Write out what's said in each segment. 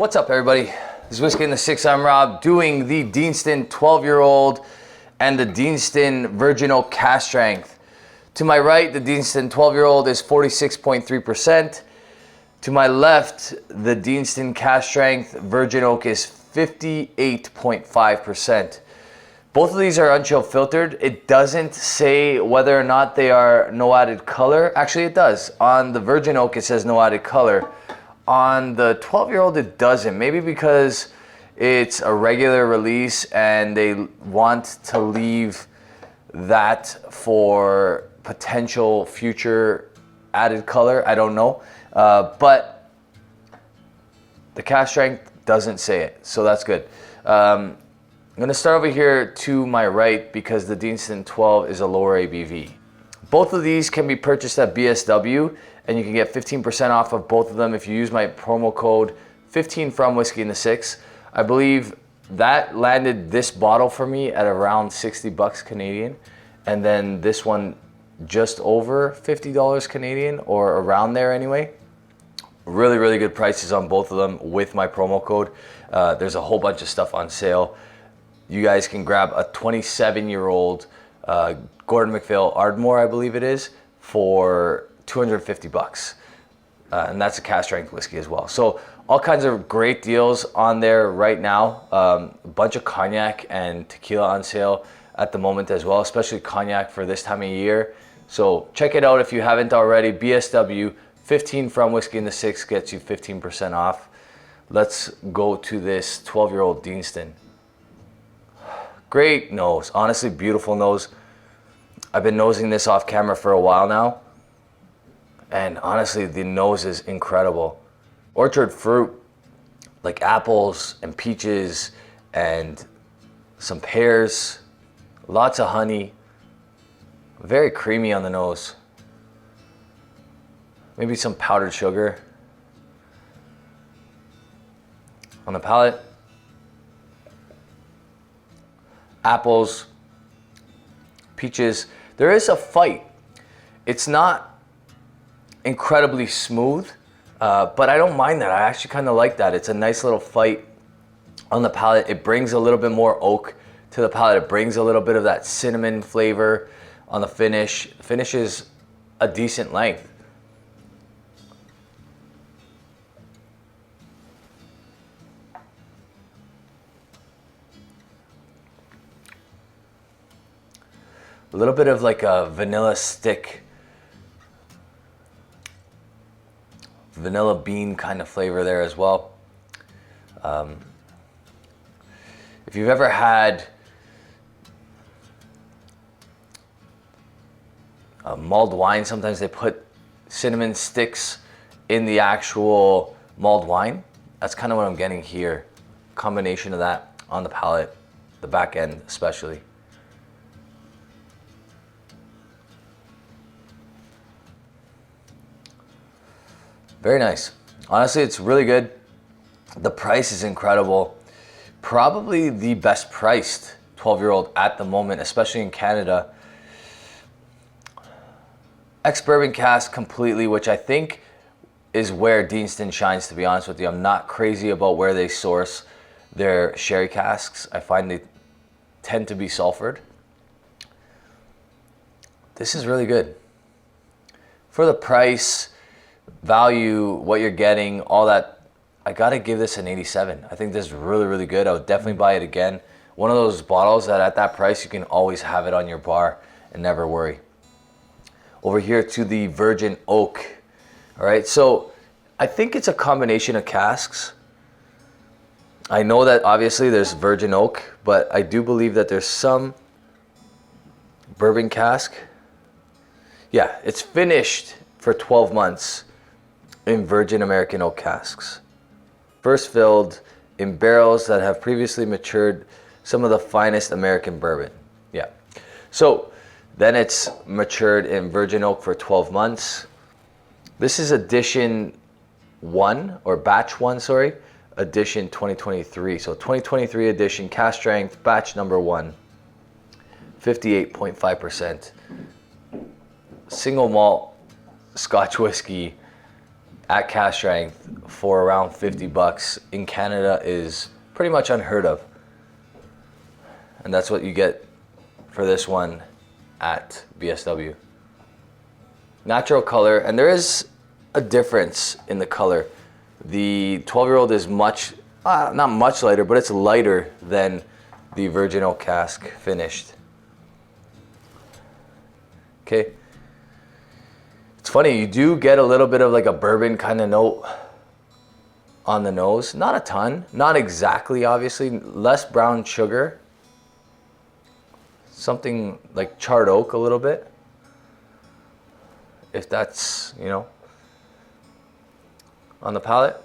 What's up, everybody? This is Whiskey in the Six. I'm Rob, doing the Deanston 12-year-old and the Deanston Virgin Oak Cask Strength. To my right, the Deanston 12-year-old is 46.3%. To my left, the Deanston Cask Strength Virgin Oak is 58.5%. Both of these are unchill filtered. It doesn't say whether or not they are no added color. Actually, it does. On the Virgin Oak, it says no added color. On the 12-year-old, it doesn't. Maybe because it's a regular release and they want to leave that for potential future added color. I don't know. But the cask strength doesn't say it, so that's good. I'm going to start over here to my right because the Deanston 12 is a lower ABV. Both of these can be purchased at BSW, and you can get 15% off of both of them if you use my promo code 15 from Whiskey in the Six. I believe that landed this bottle for me at around 60 bucks Canadian, and then this one just over $50 Canadian, or around there anyway. Really, really good prices on both of them with my promo code. There's a whole bunch of stuff on sale. You guys can grab a 27-year-old Gordon MacPhail Ardmore, I believe it is, for 250 bucks. And that's a cask strength whiskey as well. So all kinds of great deals on there right now. A bunch of cognac and tequila on sale at the moment as well, especially cognac for this time of year. So check it out if you haven't already. BSW 15 from Whiskey in the Six gets you 15% off. Let's go to this 12-year-old Deanston. Great nose, honestly beautiful nose. I've been nosing this off camera for a while now, and honestly the nose is incredible. Orchard fruit, like apples and peaches and some pears, lots of honey, very creamy on the nose. Maybe some powdered sugar. On the palate, apples, peaches. There is a fight. It's not incredibly smooth, but I don't mind that. I actually kind of like that. It's a nice little fight on the palate. It brings a little bit more oak to the palate. It brings a little bit of that cinnamon flavor on the finish. The finish is a decent length. A little bit of like a vanilla stick, vanilla bean kind of flavor there as well. If you've ever had a mulled wine, sometimes they put cinnamon sticks in the actual mulled wine. That's kind of what I'm getting here. Combination of that on the palate, the back end especially. Very nice. Honestly, it's really good. The price is incredible. Probably the best priced 12-year-old at the moment, especially in Canada. Ex-bourbon cask completely, which I think is where Deanston shines, to be honest with you. I'm not crazy about where they source their sherry casks. I find they tend to be sulfured. This is really good. For the price, value, what you're getting, all that, I gotta give this an 87. I think this is really, really good. I would definitely buy it again. One of those bottles that at that price, you can always have it on your bar and never worry. Over here to the Virgin Oak. All right, so I think it's a combination of casks. I know that obviously there's Virgin Oak, but I do believe that there's some bourbon cask. Yeah, it's finished for 12 months in virgin American oak casks. First filled in barrels that have previously matured some of the finest American bourbon. Yeah. So then it's matured in virgin oak for 12 months. This is edition 1, or batch 1, sorry, edition 2023. So 2023 edition, cask strength, batch number 1, 58.5%. Single malt Scotch whiskey at cask strength for around 50 bucks in Canada is pretty much unheard of. And that's what you get for this one at BSW. Natural color, and there is a difference in the color. The 12-year-old is much, not much lighter, but it's lighter than the Virgin Oak cask finished. Okay. It's funny, you do get a little bit of like a bourbon kind of note on the nose. Not a ton, not exactly, obviously. Less brown sugar. Something like charred oak a little bit. If that's, you know, on the palate.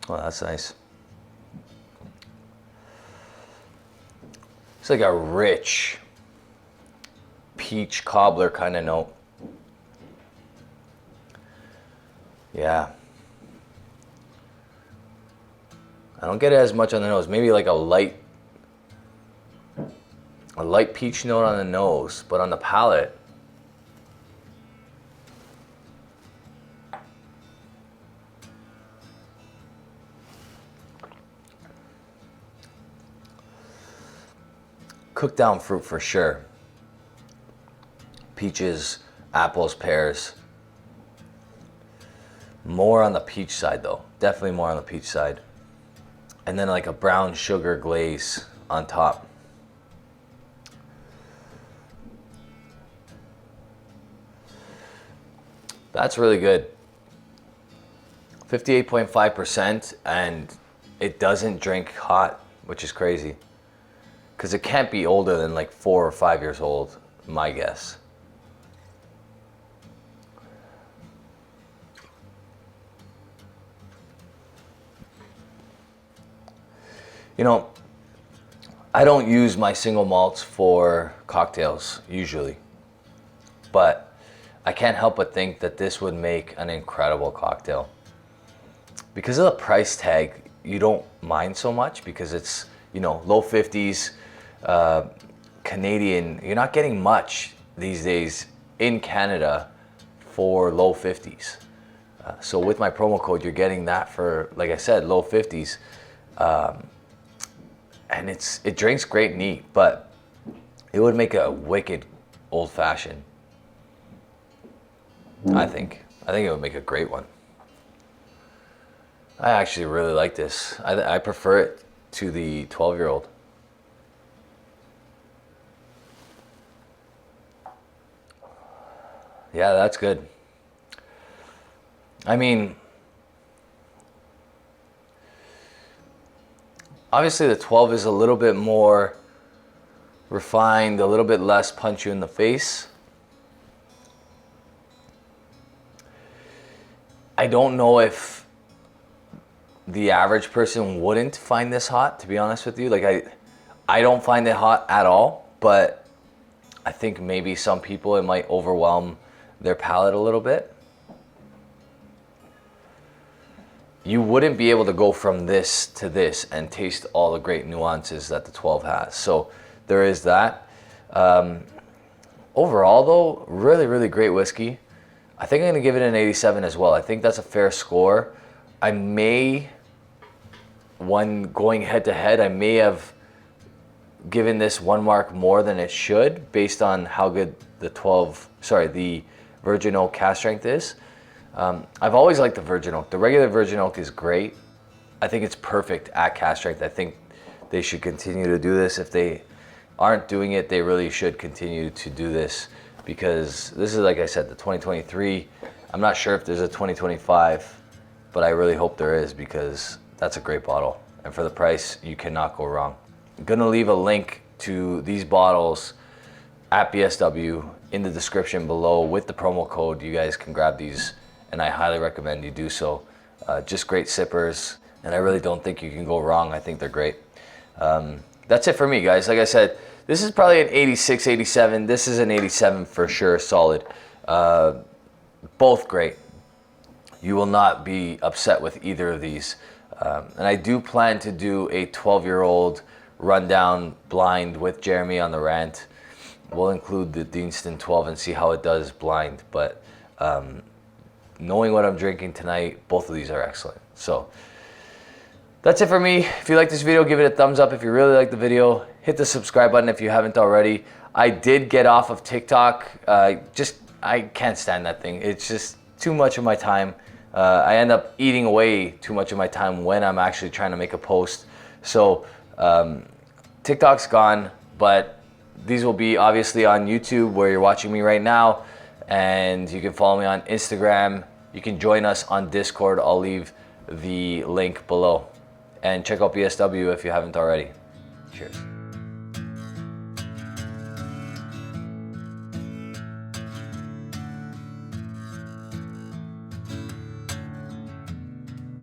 Oh, that's nice. It's like a rich peach cobbler kind of note. Yeah. I don't get it as much on the nose. Maybe like a light peach note on the nose, but on the palate, cooked down fruit for sure. Peaches, apples, pears. More on the peach side though. Definitely more on the peach side. And then like a brown sugar glaze on top. That's really good. 58.5%, and it doesn't drink hot, which is crazy. Because it can't be older than like 4 or 5 years old, my guess. You know, I don't use my single malts for cocktails usually, but I can't help but think that this would make an incredible cocktail. Because of the price tag, you don't mind so much because it's, you know, low 50s, Canadian. You're not getting much these days in Canada for low 50s. So with my promo code, you're getting that for, like I said, low 50s. And it drinks great neat, but it would make a wicked old fashioned. I think it would make a great one. I actually really like this. I prefer it to the 12-year-old. Yeah, that's good. I mean, obviously the 12 is a little bit more refined, a little bit less punch you in the face. I don't know if the average person wouldn't find this hot, to be honest with you. Like I don't find it hot at all, but I think maybe some people, it might overwhelm their palate a little bit. You wouldn't be able to go from this to this and taste all the great nuances that the 12 has. So there is that. Overall though, really, really great whiskey. I think I'm gonna give it an 87 as well. I think that's a fair score. I may, when going head to head, I may have given this one mark more than it should based on how good the Virgin Oak cask strength is. I've always liked the Virgin Oak. The regular Virgin Oak is great. I think it's perfect at cask strength. I think they should continue to do this. If they aren't doing it, they really should continue to do this, because this is, like I said, the 2023. I'm not sure if there's a 2025, but I really hope there is, because that's a great bottle. And for the price, you cannot go wrong. I'm gonna leave a link to these bottles at BSW in the description below with the promo code. You guys can grab these, and I highly recommend you do so. Just great sippers, and I really don't think you can go wrong. I think they're great. That's it for me, guys. Like I said, this is probably an 86, 87. This is an 87 for sure, solid. Both great. you will not be upset with either of these. And I do plan to do a 12-year-old rundown blind with Jeremy on the rant. We'll include the Deanston 12 and see how it does blind. But knowing what I'm drinking tonight, both of these are excellent. So that's it for me. If you like this video, give it a thumbs up. If you really like the video, hit the subscribe button if you haven't already. I did get off of TikTok. I can't stand that thing. It's just too much of my time. I end up eating away too much of my time when I'm actually trying to make a post. So TikTok's gone, but these will be obviously on YouTube where you're watching me right now. And you can follow me on Instagram. You can join us on Discord. I'll leave the link below. And check out BSW if you haven't already. Cheers.